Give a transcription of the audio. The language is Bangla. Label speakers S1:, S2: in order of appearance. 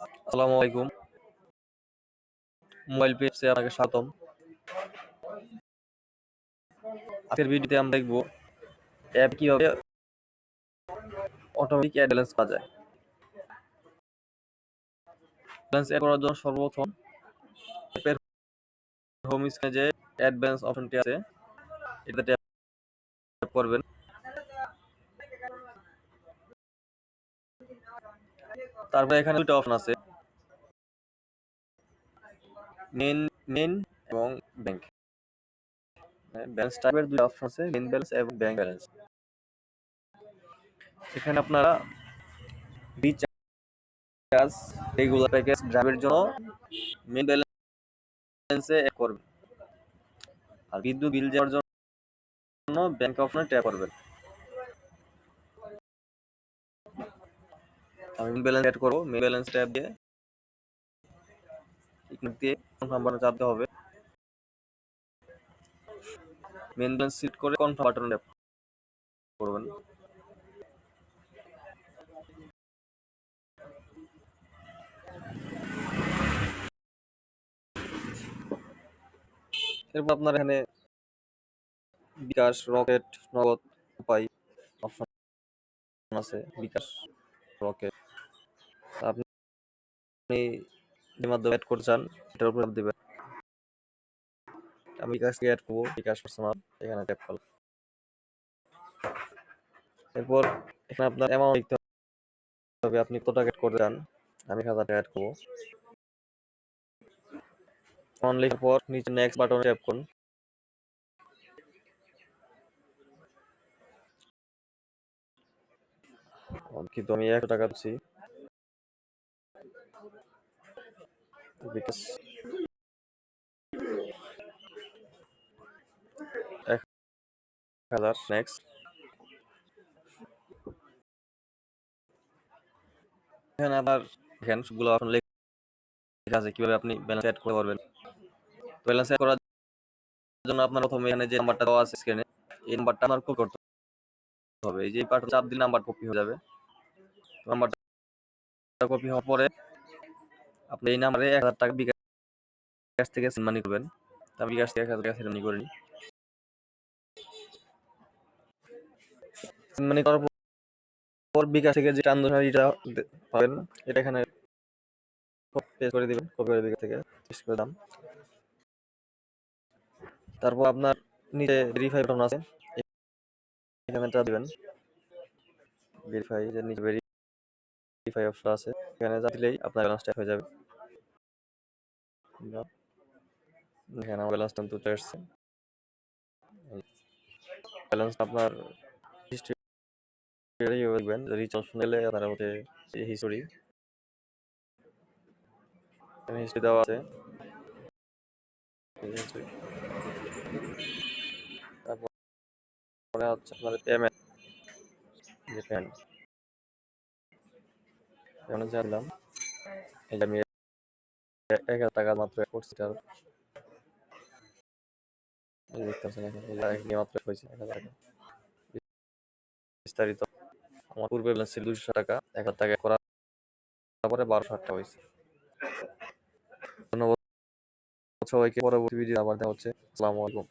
S1: আসসালামু আলাইকুম। মোবাইল পেপসে আপনাকে স্বাগতম। আজকের ভিডিওতে আমরা দেখব অ্যাপ কিভাবে অটোমেটিক অ্যাড ব্যালেন্স পাওয়া যায়। ব্যালেন্স অ্যাড করার জন্য সর্বপ্রথম অ্যাপের হোম স্ক্রিনে যে অ্যাড ব্যালেন্স অপশনটি আছে এটাতে ট্যাপ করবেন। তারপরে এখানে দুটো অপশন আছে, মেইন এবং ব্যাংক। ব্যালেন্স টাইপের দুটো অপশন আছে, মেইন ব্যালেন্স এবং ব্যাংক ব্যালেন্স। এখানে আপনারা রিচার্জ রেগুলার প্যাকেজ ড্রাইভের জন্য মেইন ব্যালেন্সে অ্যাড করবেন, আর বিদ্যুৎ বিল দেওয়ার জন্য ব্যাংক অপশনে ট্যাপ করবেন। আমি মেইন ব্যালেন্স অ্যাড করবো, মেইন ব্যালেন্স ট্যাপ দিয়ে কনফার্ম বাটনে চাপতে হবে। মেইন ব্যালেন্স সিলেক্ট করে কনফার্ম বাটনে ট্যাপ করবেন। এরপর আপনার এখানে বিকাশ, রকেট, নগদ, উপায় অপশন আছে। বিকাশ, রকেট, আপনি যে মাধ্যমে অ্যাড করতে চান এটার উপর চাপ দিবেন। আমি বিকাশকে অ্যাড করবো, বিকাশ পার্সোনাল, এখানে ট্যাপ করলাম। এরপর এখানে আপনার অ্যামাউন্ট লিখতে হবে, আপনি কত টাকা অ্যাড করতে চান। আমি 1000 টাকা অ্যাড করবো। অন লেখার পর নিচে নেক্সট বাটনে ট্যাপ করুন। কিন্তু আমি 100 টাকা দিচ্ছি। বিকাশ 1000, নেক্সট। এখানে আবার দেখেন সবগুলো অপশন লেখা আছে কিভাবে আপনি ব্যালেন্স অ্যাড করতে পারবেন। ব্যালেন্স অ্যাড করার জন্য আপনার প্রথমে এখানে যে নাম্বারটা দেওয়া আছে স্ক্রিনে, এই নাম্বারটা আমার কপি করতে হবে। এই যে বাটন চাপ দিলে নাম্বার কপি হয়ে যাবে। নাম্বারটা কপি হওয়ার পরে আপনি এই নাম্বারে 1000 টাকা বিকাশ থেকে সেন্ড মানি করবেন। আমি বিকাশ থেকে 1000 টাকা সেন্ড মানি করে নিই। সেন্ড মানি করার পর বিকাশ থেকে যে ট্রানজাকশনটা পাবেন এটা এখানে পেস্ট করে দিবেন, কপি করে বিকাশ থেকে পেস্ট করে দাম। তারপর আপনার নিচে ভেরিফাই বাটন আছে, এখানে চাপ দিবেন। ভেরিফাই, যে নিচে ভেরিফাই অপশন আছে এখানে চাপ দিলেই আপনার ব্যালেন্স চেক হয়ে যাবে। এখানে আমার ব্যালেন্স কিন্তু চলে আসছে। ব্যালেন্স আপনার হিস্ট্রি দেখবেন, রিচ অপশন এলে আপনার হচ্ছে হিস্টোরি, এখানে হিস্ট্রি দেওয়া আছে। তারপরে হচ্ছে আপনার পেমেন্ট, যে পেমেন্ট জানলাম এটা আমি 1000 টাকা মাত্র করছি। তার দেখতে পাচ্ছেন এখানে মাত্র হয়েছে 1000 টাকা। বিস্তারিত আমার পূর্বে ব্যালেন্স ছিল 200 টাকা, 1000 টাকা করার পরে 1200 টাকা হয়েছে। ধন্যবাদ সবাইকে। পরবর্তী ভিডিও আবার দেখা হচ্ছে। আসসালামু আলাইকুম।